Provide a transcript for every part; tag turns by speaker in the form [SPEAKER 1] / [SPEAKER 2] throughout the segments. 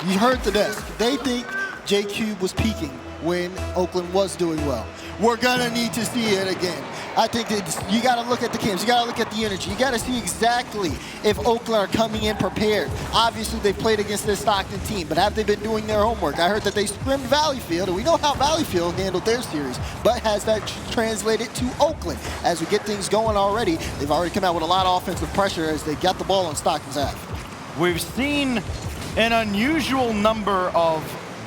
[SPEAKER 1] You heard the desk. They think J-Cube was peaking when Oakland was doing well. We're gonna need to see it again. I think that you gotta look at the games, you gotta look at the energy, you gotta see exactly if Oakland are coming in prepared. Obviously they played against this Stockton team, but have they been doing their homework? I heard that they scrimmed Valleyfield, and we know how Valleyfield handled their series, but has that translated to Oakland? As we get things going already, they've already come out with a lot of offensive pressure as they got the ball on Stockton's half.
[SPEAKER 2] We've seen an unusual number of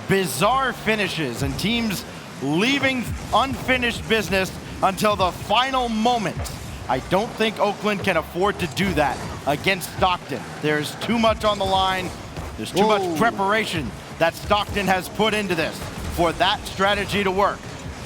[SPEAKER 2] bizarre finishes and teams leaving unfinished business until the final moment. I don't think Oakland can afford to do that against Stockton. There's too much on the line. There's too much preparation that Stockton has put into this for that strategy to work.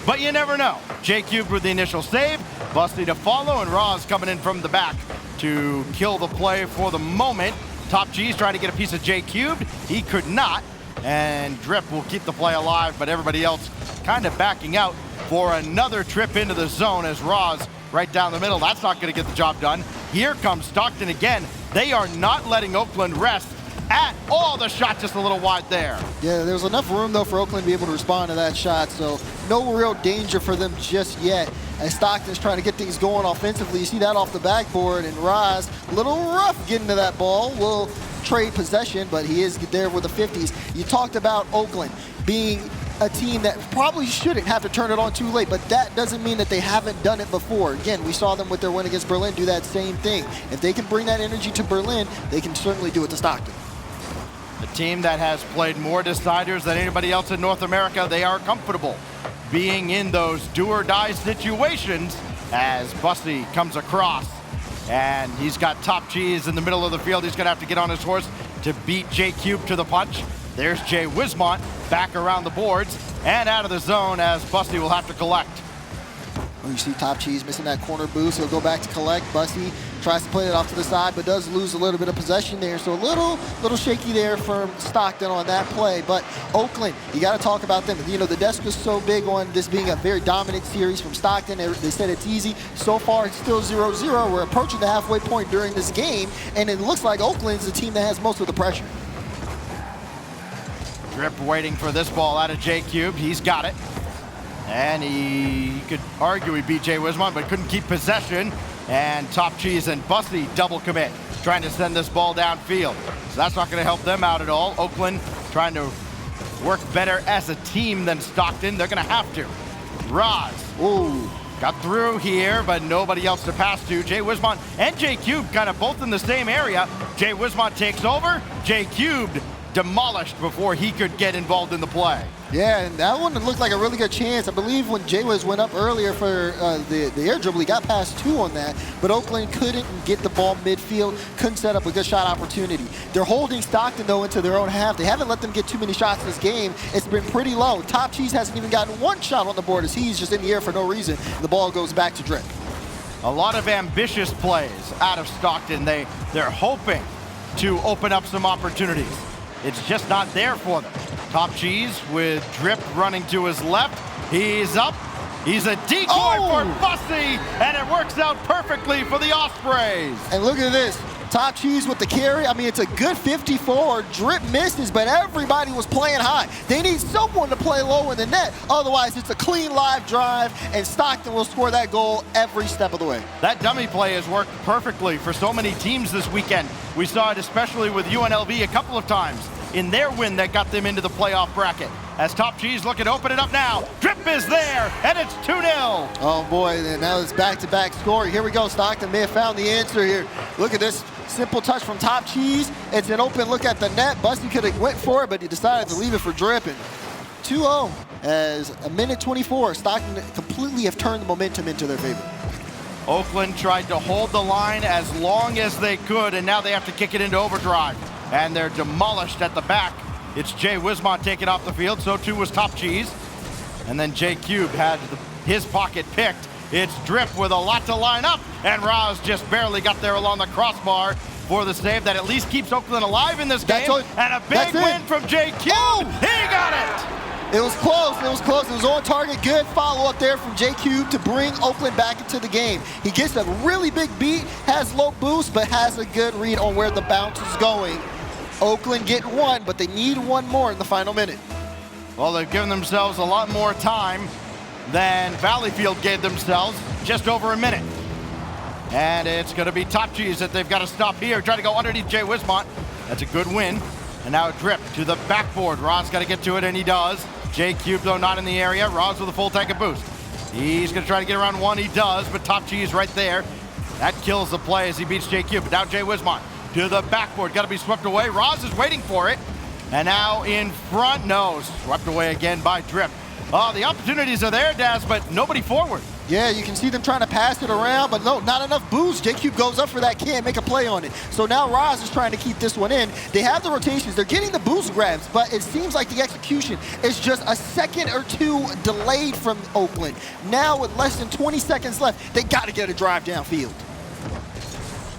[SPEAKER 2] But you never know. J-Cube with the initial save, Busty to follow, and Roz coming in from the back to kill the play for the moment. Top G's trying to get a piece of J-Cube. He could not, and Drip will keep the play alive, but everybody else kind of backing out for another trip into the zone as Roz right down the middle. That's not going to get the job done. Here comes Stockton again. They are not letting Oakland rest at all. The shot just a little wide there. Yeah,
[SPEAKER 1] there's enough room, though, for Oakland to be able to respond to that shot, so no real danger for them just yet. As Stockton's trying to get things going offensively, you see that off the backboard, and Roz, a little rough getting to that ball. Will trade possession, but he is there with the 50s. You talked about Oakland being a team that probably shouldn't have to turn it on too late, but that doesn't mean that they haven't done it before. Again, we saw them with their win against Berlin do that same thing. If they can bring that energy to Berlin, they can certainly do it to Stockton.
[SPEAKER 2] A team that has played more deciders than anybody else in North America, they are comfortable being in those do-or-die situations as Busty comes across. And he's got Top Cheese in the middle of the field. He's going to have to get on his horse to beat J-Cube to the punch. There's Jay Wismont back around the boards and out of the zone as Busty will have to collect.
[SPEAKER 1] Oh, you see Top Cheese missing that corner boost. He'll go back to collect. Busty tries to play it off to the side, but does lose a little bit of possession there. So a little shaky there from Stockton on that play. But Oakland, you got to talk about them. You know, the desk was so big on this being a very dominant series from Stockton. They said it's easy. So far, it's still 0-0. We're approaching the halfway point during this game, and it looks like Oakland's the team that has most of the pressure.
[SPEAKER 2] Drip waiting for this ball out of J-Cube. He's got it. And he could argue he beat Jay Wismont, but couldn't keep possession. And Top Cheese and Busty double commit, trying to send this ball downfield. So that's not going to help them out at all. Oakland trying to work better as a team than Stockton. They're going to have to. Roz. Ooh. Got through here, but nobody else to pass to. Jay Wismont and J-Cube kind of both in the same area. Jay Wismont takes over. J-Cube demolished before he could get involved in the play.
[SPEAKER 1] Yeah, and that one looked like a really good chance. I believe when Jay-Wiz went up earlier for the air dribble, he got past 2 on that, but Oakland couldn't get the ball midfield, couldn't set up a good shot opportunity. They're holding Stockton, though, into their own half. They haven't let them get too many shots in this game. It's been pretty low. Top Cheese hasn't even gotten 1 shot on the board as he's just in the air for no reason. The ball goes back to Drip.
[SPEAKER 2] A lot of ambitious plays out of Stockton. They're hoping to open up some opportunities. It's just not there for them. Top Cheese with Drip running to his left. He's up. He's a decoy for Busty, and it works out perfectly for the Ospreys.
[SPEAKER 1] And look at this. Top Cheese with the carry. I mean, it's a good 54. Drip misses, but everybody was playing high. They need someone to play low in the net. Otherwise, it's a clean live drive, and Stockton will score that goal every step of the way.
[SPEAKER 2] That dummy play has worked perfectly for so many teams this weekend. We saw it especially with UNLV a couple of times in their win that got them into the playoff bracket. As Top Cheese looking to open it up now. Drip is there, and it's 2-0.
[SPEAKER 1] Oh, boy, and now it's back-to-back scoring. Here we go. Stockton may have found the answer here. Look at this simple touch from Top Cheese. It's an open look at the net. Busty could have went for it, but he decided to leave it for Drip. And 2-0 as a minute 24. Stockton completely have turned the momentum into their favor.
[SPEAKER 2] Oakland tried to hold the line as long as they could, and now they have to kick it into overdrive. And they're demolished at the back. It's Jay Wismont taken off the field, so too was Top Cheese. And then J-Cube had his pocket picked. It's Drip with a lot to line up, and Roz just barely got there along the crossbar for the save that at least keeps Oakland alive in this game. And a big win from J-Cube. Oh! He got it!
[SPEAKER 1] It was close, it was close. It was on target. Good follow-up there from J-Cube to bring Oakland back into the game. He gets a really big beat, has low boost, but has a good read on where the bounce is going. Oakland getting one, but they need one more in the final minute.
[SPEAKER 2] Well, they've given themselves a lot more time than Valleyfield gave themselves, just over a minute. And it's going to be Top Cheese that they've got to stop here. Try to go underneath Jay Wismont. That's a good win. And now a drip to the backboard. Roz got to get to it, and he does. J Cube, though, not in the area. Roz with a full tank of boost. He's going to try to get around one. He does, but Top Cheese right there. That kills the play as he beats J Cube. But now Jay Wismont to the backboard. Got to be swept away. Roz is waiting for it. And now in front. No, swept away again by Drip. Oh, the opportunities are there, Daz, but nobody forward.
[SPEAKER 1] Yeah, you can see them trying to pass it around, but no, not enough boost. J-Cube goes up for that, can't make a play on it. So now Roz is trying to keep this one in. They have the rotations, they're getting the boost grabs, but it seems like the execution is just a second or two delayed from Oakland. Now with less than 20 seconds left, they got to get a drive downfield.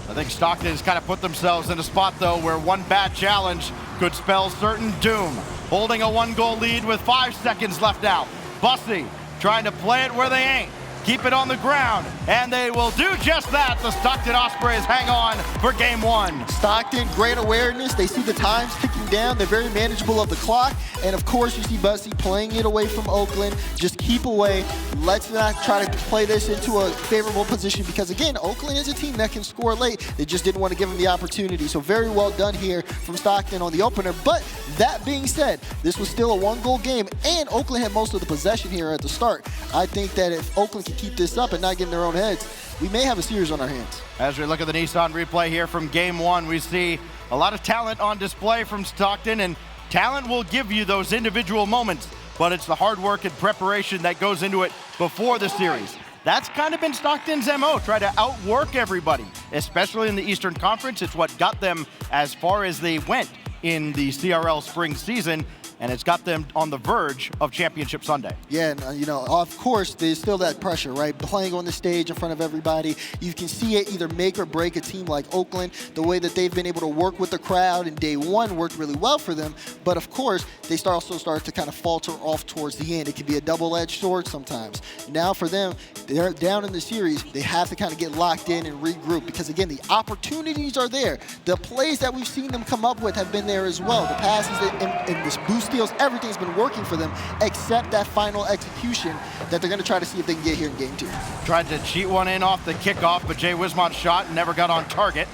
[SPEAKER 2] I think Stockton has kind of put themselves in a spot, though, where one bad challenge could spell certain doom. Holding a 1-goal lead with 5 seconds left now. Bussy trying to play it where they ain't. Keep it on the ground, and they will do just that. The Stockton Ospreys hang on for game one.
[SPEAKER 1] Stockton, great awareness. They see the times ticking down. They're very manageable of the clock. And of course, you see Bussy playing it away from Oakland. Just keep away. Let's not try to play this into a favorable position because, again, Oakland is a team that can score late. They just didn't want to give them the opportunity. So very well done here from Stockton on the opener. But that being said, this was still a 1-goal game, and Oakland had most of the possession here at the start. I think that if Oakland can keep this up and not get in their own heads, we may have a series on our hands.
[SPEAKER 2] As we look at the Nissan replay here from game one, we see a lot of talent on display from Stockton, and talent will give you those individual moments, but it's the hard work and preparation that goes into it before the series. That's kind of been Stockton's MO, try to outwork everybody, especially in the Eastern Conference. It's what got them as far as they went in the CRL spring season, and it's got them on the verge of Championship Sunday.
[SPEAKER 1] Yeah, and you know, of course, there's still that pressure, right? Playing on the stage in front of everybody. You can see it either make or break a team like Oakland. The way that they've been able to work with the crowd in day one worked really well for them. But of course, they also start to kind of falter off towards the end. It can be a double-edged sword sometimes. Now for them, they're down in the series. They have to kind of get locked in and regroup because, again, the opportunities are there. The plays that we've seen them come up with have been there as well. The passes and this boost steals, everything's been working for them except that final execution that they're going to try to see if they can get here in game two.
[SPEAKER 2] Tried to cheat one in off the kickoff, but Jay Wismont shot and never got on target.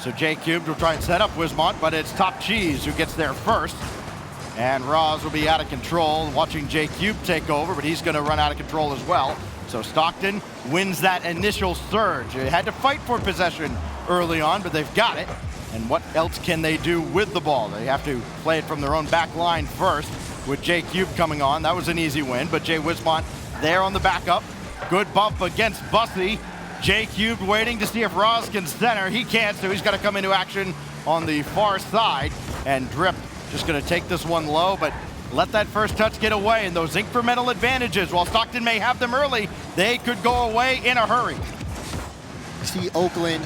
[SPEAKER 2] So J Cube will try and set up Wismont, but it's Top Cheese who gets there first. And Roz will be out of control, watching J Cube take over, but he's going to run out of control as well. So Stockton wins that initial surge. They had to fight for possession early on, but they've got it. And what else can they do with the ball? They have to play it from their own back line first with J Cube coming on. That was an easy win, but Jay Wismont there on the backup. Good bump against Bussy. J Cube waiting to see if Roz can center. He can't, so he's got to come into action on the far side. And Drip just going to take this one low, but let that first touch get away. And those incremental advantages, while Stockton may have them early, they could go away in a hurry.
[SPEAKER 1] See Oakland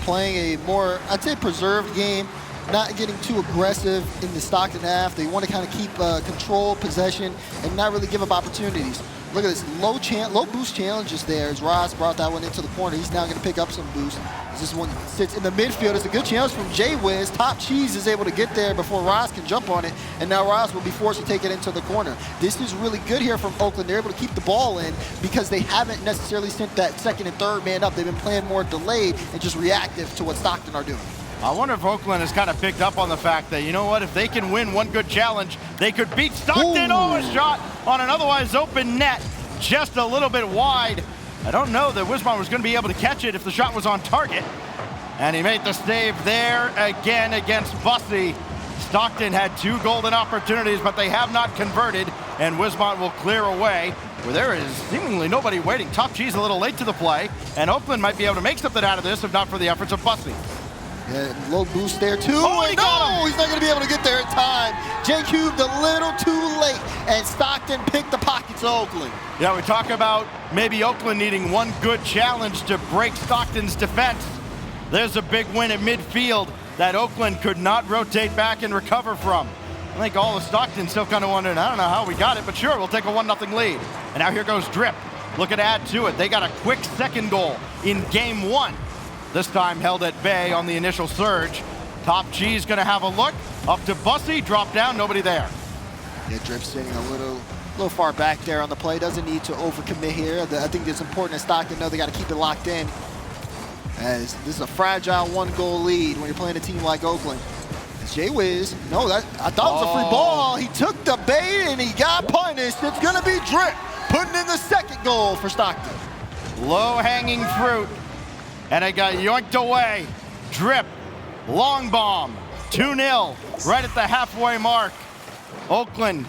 [SPEAKER 1] playing a more, I'd say, preserved game, not getting too aggressive in the Stockton half. They want to kind of keep control, possession, and not really give up opportunities. Look at this low boost challenges there as Roz brought that one into the corner. He's now going to pick up some boost. As this one sits in the midfield. It's a good challenge from Jay Wiz. Top Cheese is able to get there before Roz can jump on it, and now Roz will be forced to take it into the corner. This is really good here from Oakland. They're able to keep the ball in because they haven't necessarily sent that second and third man up. They've been playing more delayed and just reactive to what Stockton are doing.
[SPEAKER 2] I wonder if Oakland has kind of picked up on the fact that, you know what, if they can win one good challenge, they could beat Stockton.
[SPEAKER 1] Ooh.
[SPEAKER 2] Oh, a shot on an otherwise open net, just a little bit wide. I don't know that Wismont was going to be able to catch it if the shot was on target. And he made the save there again against Bussy. Stockton had 2 golden opportunities, but they have not converted, and Wismont will clear away where there is seemingly nobody waiting. Top Cheese a little late to the play, and Oakland might be able to make something out of this if not for the efforts of Bussy.
[SPEAKER 1] Yeah, low boost there too.
[SPEAKER 2] Oh, he got him.
[SPEAKER 1] He's not going to be able to get there in time. J Cube a little too late, and Stockton picked the pockets of Oakland.
[SPEAKER 2] Yeah, we talk about maybe Oakland needing one good challenge to break Stockton's defense. There's a big win at midfield that Oakland could not rotate back and recover from. I think all of Stockton still kind of wondering, I don't know how we got it, but sure, we'll take a 1-0 lead. And now here goes Drip. Looking to add to it. They got a quick second goal in game 1. This time held at bay on the initial surge. Top G's gonna have a look. Up to Bussy, drop down, nobody there.
[SPEAKER 1] Yeah, Drip sitting a little far back there on the play. Doesn't need to overcommit here. I think it's important that Stockton know they got to keep it locked in, as this is a fragile 1-goal lead when you're playing a team like Oakland. Jay Wiz, no, I thought it was a free ball. He took the bait and he got punished. It's gonna be Drip putting in the second goal for Stockton.
[SPEAKER 2] Low-hanging fruit, and it got yoinked away. Drip, long bomb, 2-0, right at the halfway mark. Oakland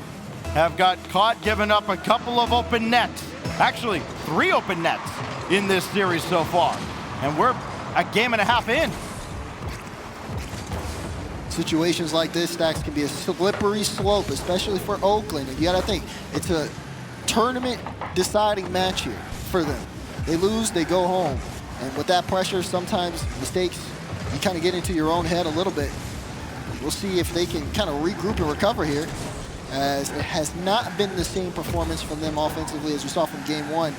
[SPEAKER 2] have got caught giving up a couple of open nets. Actually, 3 open nets in this series so far. And we're a game and a half in.
[SPEAKER 1] Situations like this, Stacks, can be a slippery slope, especially for Oakland. And you gotta think, it's a tournament deciding match here for them. They lose, they go home. And with that pressure, sometimes mistakes, you kind of get into your own head a little bit. We'll see if they can kind of regroup and recover here, as it has not been the same performance from them offensively as we saw from game 1.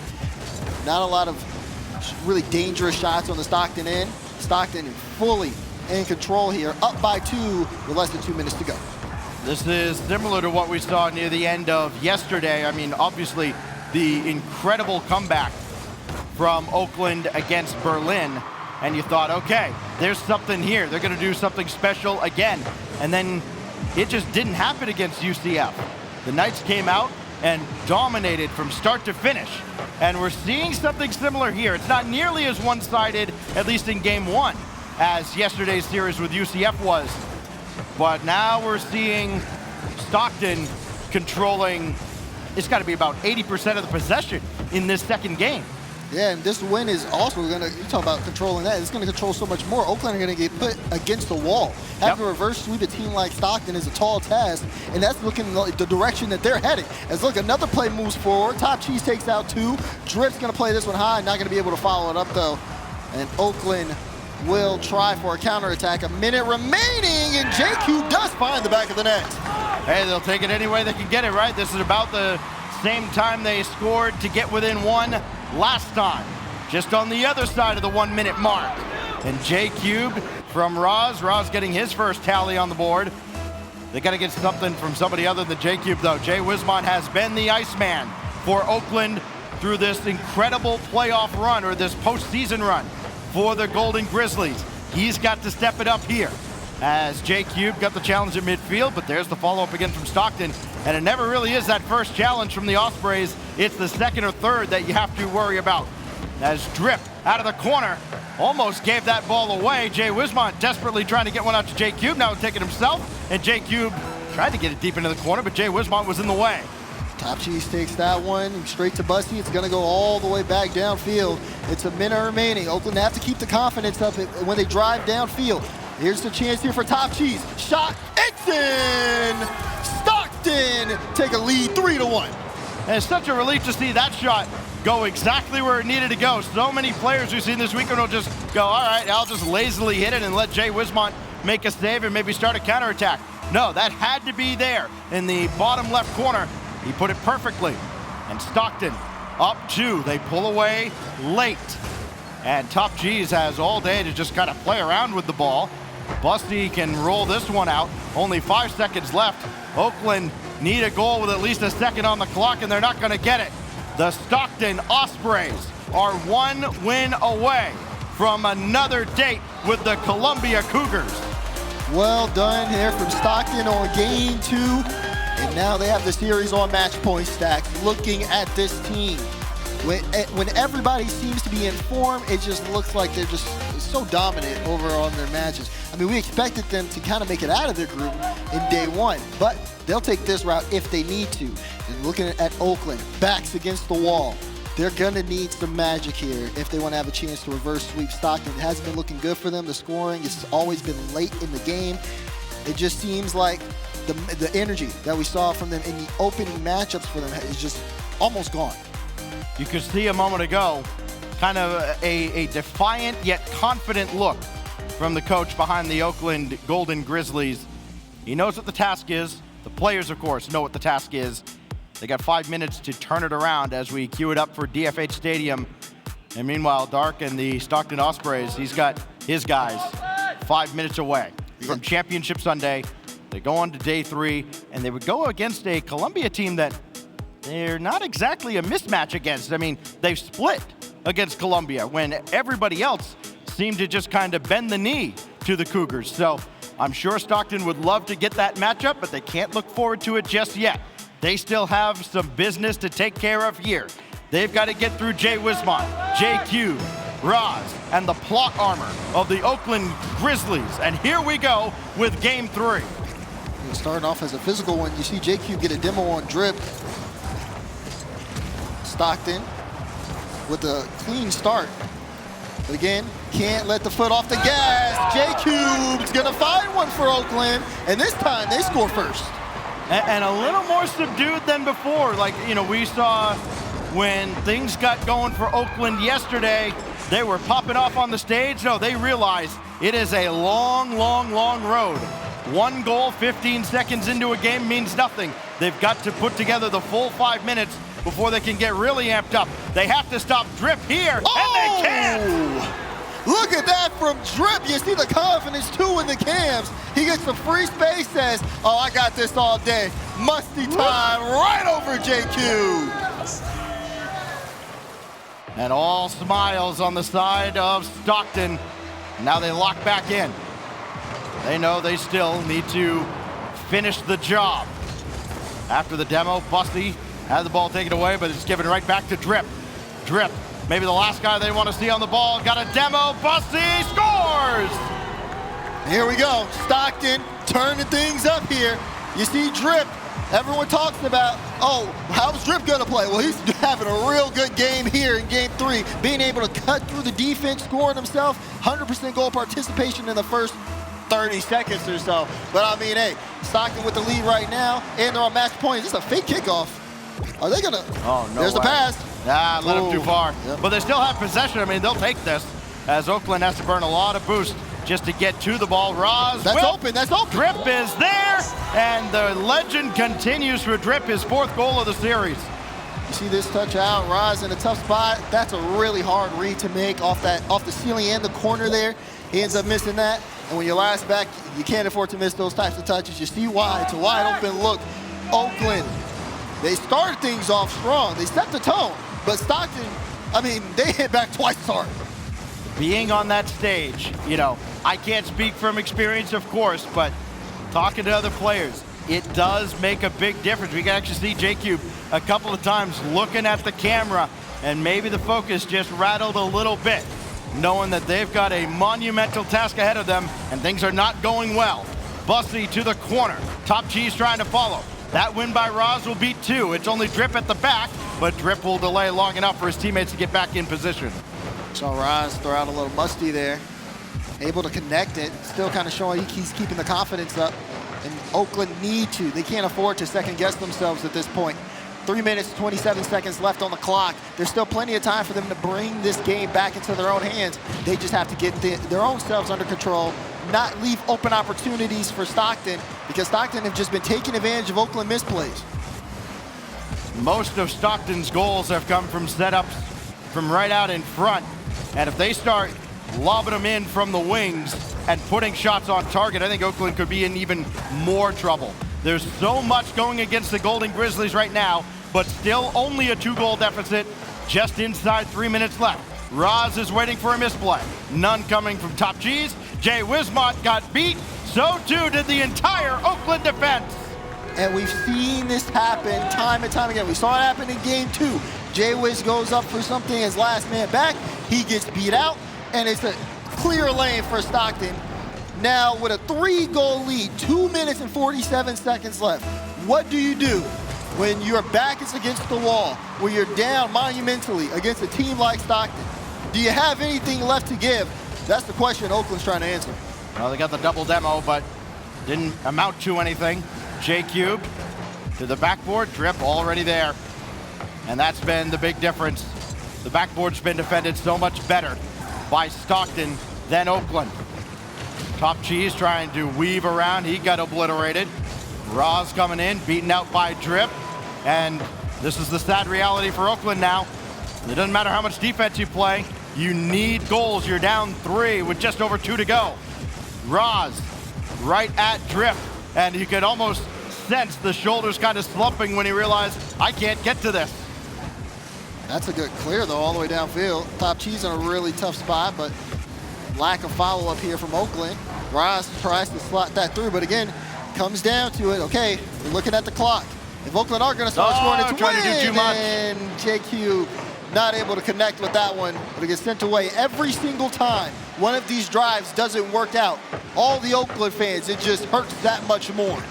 [SPEAKER 1] Not a lot of really dangerous shots on the Stockton end. Stockton fully in control here, up by 2 with less than 2 minutes to go.
[SPEAKER 2] This is similar to what we saw near the end of yesterday. I mean, obviously, the incredible comeback from Oakland against Berlin, and you thought, okay, there's something here. They're gonna do something special again. And then it just didn't happen against UCF. The Knights came out and dominated from start to finish. And we're seeing something similar here. It's not nearly as one-sided, at least in game 1, as yesterday's series with UCF was. But now we're seeing Stockton controlling, it's got to be about 80% of the possession in this second game.
[SPEAKER 1] Yeah, and this win is also going to, you talk about controlling that, it's going to control so much more. Oakland are going to get put against the wall. Having to reverse sweep a team like Stockton is a tall task, and that's looking like the direction that they're heading. As look, another play moves forward. Top Cheese takes out 2. Drip's going to play this one high, not going to be able to follow it up though. And Oakland will try for a counterattack. A minute remaining, and JQ does find the back of the net.
[SPEAKER 2] Hey, they'll take it any way they can get it, right? This is about the same time they scored to get within 1 last time, just on the other side of the 1-minute mark. And J Cube from Roz getting his first tally on the board. They got to get something from somebody other than J Cube though. Jay Wismont has been the Iceman for Oakland through this incredible playoff run, or this postseason run for the Golden Grizzlies. He's got to step it up here, as J Cube got the challenge at midfield, but there's the follow-up again from Stockton. And it never really is that first challenge from the Ospreys. It's the second or third that you have to worry about. As Drip out of the corner almost gave that ball away. Jay Wismont desperately trying to get one out to J Cube. Now take it himself, and J Cube tried to get it deep into the corner, but Jay Wismont was in the way.
[SPEAKER 1] Top Cheese takes that one straight to Busty. It's going to go all the way back downfield. It's a minute remaining. Oakland have to keep the confidence up when they drive downfield. Here's the chance here for Top Cheese. Shot, it's in! Stockton take a lead 3-1.
[SPEAKER 2] And it's such a relief to see that shot go exactly where it needed to go. So many players we've seen this weekend will just go, all right, I'll just lazily hit it and let Jay Wismont make a save and maybe start a counterattack. No, that had to be there in the bottom left corner. He put it perfectly. And Stockton up 2. They pull away late. And Top G's has all day to just kind of play around with the ball. Busty can roll this one out. Only 5 seconds left. Oakland need a goal with at least a second on the clock, and they're not going to get it. The Stockton Ospreys are 1 win away from another date with the Columbia Cougars.
[SPEAKER 1] Well done here from Stockton on game 2. And now they have the series on match point, Stacks. Looking at this team, when everybody seems to be in form, it just looks like they're just so dominant over on their matches. I mean, we expected them to kind of make it out of their group in day 1, but they'll take this route if they need to. And looking at Oakland, backs against the wall, they're gonna need some magic here if they want to have a chance to reverse sweep Stockton. It hasn't been looking good for them. The scoring has always been late in the game. It just seems like the energy that we saw from them in the opening matchups for them is just almost gone.
[SPEAKER 2] You could see a moment ago kind of a defiant yet confident look from the coach behind the Oakland Golden Grizzlies. He knows what the task is. The players, of course, know what the task is. They got 5 minutes to turn it around as we queue it up for DFH Stadium. And meanwhile, Dark and the Stockton Ospreys, he's got his guys 5 minutes away. from Championship Sunday. They go on to day 3, and they would go against a Columbia team that they're not exactly a mismatch against. I mean, they've split against Columbia when everybody else seemed to just kind of bend the knee to the Cougars. So I'm sure Stockton would love to get that matchup, but they can't look forward to it just yet. They still have some business to take care of here. They've got to get through Jay Wismont, JQ, Roz, and the plot armor of the Oakland Grizzlies. And here we go with game 3.
[SPEAKER 1] Starting off as a physical one, you see JQ get a demo on Drip. Stockton with a clean start. But again, can't let the foot off the gas. JQ's gonna find one for Oakland, and this time they score first.
[SPEAKER 2] And a little more subdued than before. Like, you know, we saw when things got going for Oakland yesterday, they were popping off on the stage. No, they realized it is a long, long, long road. 1 goal, 15 seconds into a game means nothing. They've got to put together the full 5 minutes before they can get really amped up. They have to stop Drip here, and they can't!
[SPEAKER 1] Look at that from Drip. You see the confidence, too, in the cams. He gets the free space, says, oh, I got this all day. Musty time right over JQ.
[SPEAKER 2] And all smiles on the side of Stockton. Now they lock back in. They know they still need to finish the job. After the demo, Busty had the ball taken away, but it's given right back to Drip. Drip, maybe the last guy they want to see on the ball, got a demo, Busty scores!
[SPEAKER 1] Here we go, Stockton turning things up here. You see Drip, everyone talks about, oh, how's Drip gonna play? Well, he's having a real good game here in game 3, being able to cut through the defense, scoring himself, 100% goal participation in the first 30 seconds or so. But I mean, hey, Stockton with the lead right now, and they're on match point. Is this a fake kickoff? Are they gonna?
[SPEAKER 2] Oh, no.
[SPEAKER 1] There's the pass.
[SPEAKER 2] Nah, let them too far.
[SPEAKER 1] Yep.
[SPEAKER 2] But they still have possession. I mean, they'll take this, as Oakland has to burn a lot of boost just to get to the ball. Roz,
[SPEAKER 1] that's open, that's open.
[SPEAKER 2] Drip is there, and the legend continues for Drip, his 4th goal of the series.
[SPEAKER 1] You see this touch out, Roz in a tough spot. That's a really hard read to make off the ceiling and the corner there. He ends up missing that. And when you're last back, you can't afford to miss those types of touches. You see why. It's a wide open look. Oakland, they started things off strong. They set the tone. But Stockton, I mean, they hit back twice as hard.
[SPEAKER 2] Being on that stage, you know, I can't speak from experience, of course, but talking to other players, it does make a big difference. We can actually see JQ a couple of times looking at the camera, and maybe the focus just rattled a little bit, knowing that they've got a monumental task ahead of them, and things are not going well. Bussy to the corner. Top Cheese trying to follow. That win by Roz will beat 2. It's only Drip at the back, but Drip will delay long enough for his teammates to get back in position.
[SPEAKER 1] So Roz throw out a little musty there. Able to connect it. Still kind of showing he's keeping the confidence up. And Oakland need to. They can't afford to second guess themselves at this point. 3 minutes, 27 seconds left on the clock. There's still plenty of time for them to bring this game back into their own hands. They just have to get their own selves under control, not leave open opportunities for Stockton, because Stockton have just been taking advantage of Oakland misplays.
[SPEAKER 2] Most of Stockton's goals have come from setups from right out in front. And if they start lobbing them in from the wings and putting shots on target, I think Oakland could be in even more trouble. There's so much going against the Golden Grizzlies right now, but still only a 2-goal deficit, just inside 3 minutes left. Roz is waiting for a misplay. None coming from Top Cheese. Jay Wismont got beat. So too did the entire Oakland defense.
[SPEAKER 1] And we've seen this happen time and time again. We saw it happen in game 2. Jay Wiz goes up for something as last man back. He gets beat out, and it's a clear lane for Stockton. Now with a 3-goal lead, 2 minutes and 47 seconds left. What do you do when your back is against the wall, when you're down monumentally against a team like Stockton? Do you have anything left to give? That's the question Oakland's trying to answer.
[SPEAKER 2] Well, they got the double demo, but didn't amount to anything. J Cube to the backboard, Drip already there. And that's been the big difference. The backboard's been defended so much better by Stockton than Oakland. Top Cheese trying to weave around, he got obliterated. Roz coming in, beaten out by Drip. And this is the sad reality for Oakland now. It doesn't matter how much defense you play, you need goals. You're down 3 with just over 2 to go. Roz right at Drip. And you could almost sense the shoulders kind of slumping when he realized, I can't get to this.
[SPEAKER 1] That's a good clear, though, all the way downfield. Top Cheese in a really tough spot, but lack of follow-up here from Oakland. Ross tries to slot that through, but again, comes down to it. Okay, we're looking at the clock. If Oakland are going to start scoring, it's
[SPEAKER 2] trying to do too much.
[SPEAKER 1] And JQ not able to connect with that one, but it gets sent away every single time one of these drives doesn't work out. All the Oakland fans, it just hurts that much more.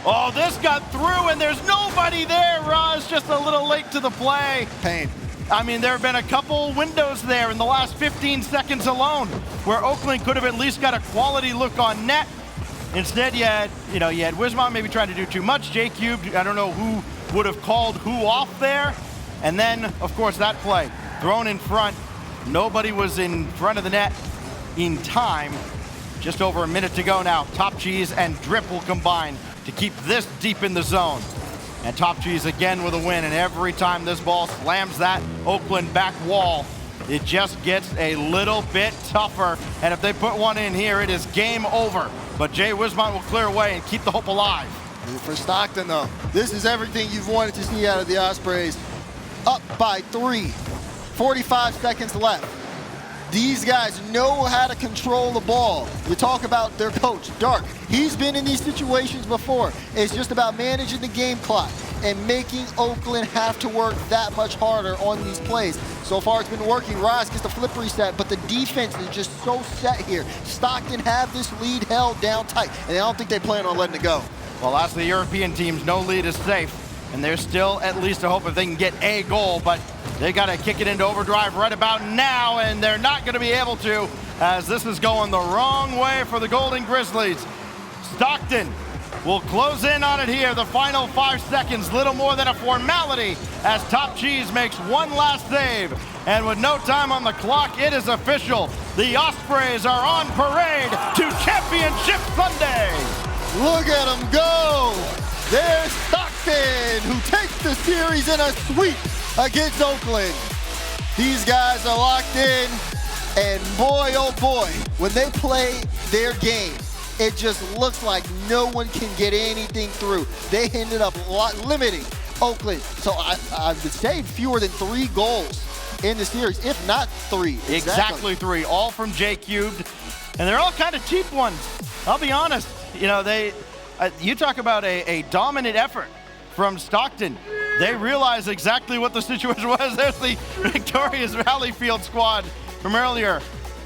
[SPEAKER 2] Oh, this got through, and there's nobody there, Ross. Just a little late to the play.
[SPEAKER 1] Pain.
[SPEAKER 2] I mean, there have been a couple windows there in the last 15 seconds alone where Oakland could have at least got a quality look on net. Instead, you had Wismont maybe trying to do too much. J-Cube, I don't know who would have called who off there. And then, of course, that play thrown in front. Nobody was in front of the net in time. Just over a minute to go now. Top Cheese and Drip will combine to keep this deep in the zone. And Top Cheese again with a win, and every time this ball slams that Oakland back wall, it just gets a little bit tougher. And if they put one in here, it is game over. But Jay Wismont will clear away and keep the hope alive.
[SPEAKER 1] For Stockton, though, this is everything you've wanted to see out of the Ospreys. Up by 3, 45 seconds left. These guys know how to control the ball. You talk about their coach, Dark. He's been in these situations before. It's just about managing the game clock and making Oakland have to work that much harder on these plays. So far, it's been working. Ross gets the flip reset, but the defense is just so set here. Stockton have this lead held down tight, and I don't think they plan on letting it go.
[SPEAKER 2] Well, as the European teams, no lead is safe, and there's still at least a hope if they can get a goal, but they got to kick it into overdrive right about now, and they're not going to be able to, as this is going the wrong way for the Golden Grizzlies. Stockton will close in on it here. The final 5 seconds, little more than a formality, as Top Cheese makes one last save. And with no time on the clock, it is official. The Ospreys are on parade to Championship Sunday.
[SPEAKER 1] Look at them go. There's Stockton, who takes the series in a sweep against Oakland. These guys are locked in, and boy, oh boy, when they play their game, it just looks like no one can get anything through. They ended up limiting Oakland. So I would say fewer than 3 goals in the series, if not 3.
[SPEAKER 2] Exactly 3, all from J-Cubed. And they're all kind of cheap ones, I'll be honest. You know, you talk about a dominant effort from Stockton. They realize exactly what the situation was. There's the victorious Valleyfield squad from earlier.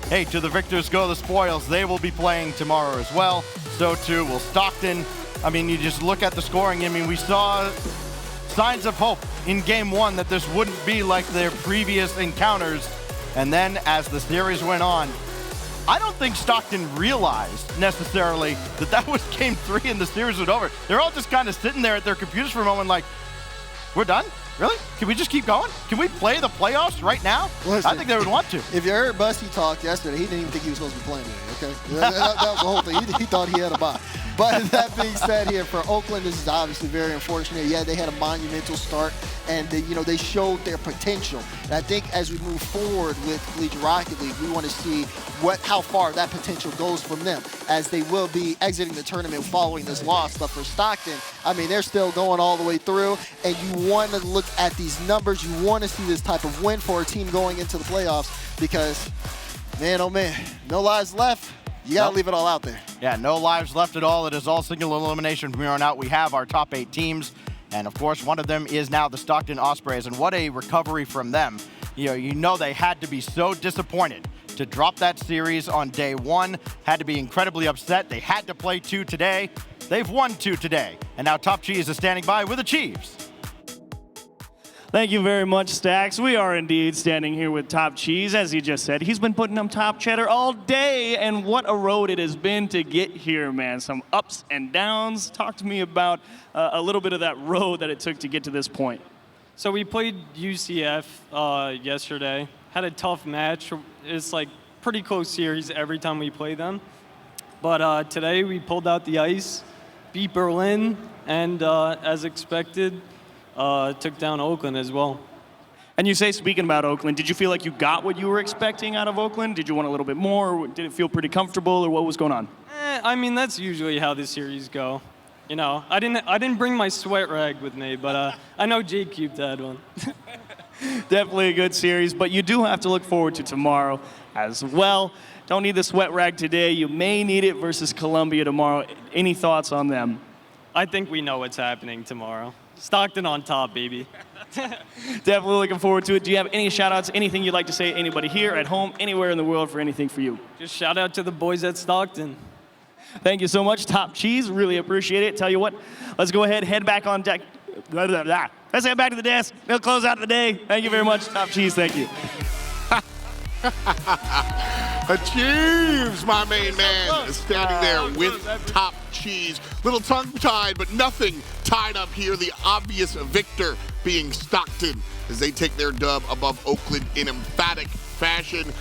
[SPEAKER 2] Hey, to the victors go the spoils. They will be playing tomorrow as well. So too will Stockton. I mean, you just look at the scoring. I mean, we saw signs of hope in game 1 that this wouldn't be like their previous encounters. And then as the series went on, I don't think Stockton realized necessarily that was game 3 and the series was over. They're all just kind of sitting there at their computers for a moment like, we're done? Really? Can we just keep going? Can we play the playoffs right now?
[SPEAKER 1] Listen,
[SPEAKER 2] I think they would want to.
[SPEAKER 1] If you heard Busty talk yesterday, he didn't even think he was supposed to be playing today, okay? That was the whole thing. He thought he had a bye. But that being said here, for Oakland, this is obviously very unfortunate. Yeah, they had a monumental start, and they showed their potential. And I think as we move forward with Collegiate Rocket League, we want to see how far that potential goes from them, as they will be exiting the tournament following this loss. But for Stockton, I mean, they're still going all the way through, and you want to look at these numbers. You want to see this type of win for a team going into the playoffs, because, man, oh man, no lives left. You got to leave it all out there.
[SPEAKER 2] Yeah, no lives left at all. It is all single elimination from here on out. We have our top 8 teams, and of course, one of them is now the Stockton Ospreys, and what a recovery from them. You know they had to be so disappointed to drop that series on day 1, had to be incredibly upset. They had to play 2 today. They've won 2 today, and now Top Cheese is standing by with the Chiefs.
[SPEAKER 3] Thank you very much, Stacks. We are indeed standing here with Top Cheese. As he just said, he's been putting up top cheddar all day, and what a road it has been to get here, man. Some ups and downs. Talk to me about a little bit of that road that it took to get to this point.
[SPEAKER 4] So we played UCF yesterday. Had a tough match. It's like pretty close series every time we play them. But today we pulled out the ice, beat Berlin, and as expected, took down Oakland as well.
[SPEAKER 3] And you say, speaking about Oakland, did you feel like you got what you were expecting out of Oakland? Did you want a little bit more? Or did it feel pretty comfortable, or what was going on?
[SPEAKER 4] I mean, that's usually how the series go. You know, I didn't bring my sweat rag with me, but I know J-Cube had one.
[SPEAKER 3] Definitely a good series, but you do have to look forward to tomorrow as well. Don't need the sweat rag today. You may need it versus Columbia tomorrow. Any thoughts on them?
[SPEAKER 4] I think we know what's happening tomorrow. Stockton on top, baby.
[SPEAKER 3] Definitely looking forward to it. Do you have any shout-outs, anything you'd like to say, anybody here, at home, anywhere in the world for anything for you?
[SPEAKER 4] Just shout out to the boys at Stockton.
[SPEAKER 3] Thank you so much, Top Cheese. Really appreciate it. Tell you what, let's go ahead, head back on deck. Blah, blah, blah. Let's head back to the desk. We'll close out the day. Thank you very much, Top Cheese. Thank you.
[SPEAKER 5] Achieves, my main man, is standing there with Top Cheese. Little tongue-tied, but nothing tied up here. The obvious victor being Stockton as they take their dub above Oakland in emphatic fashion.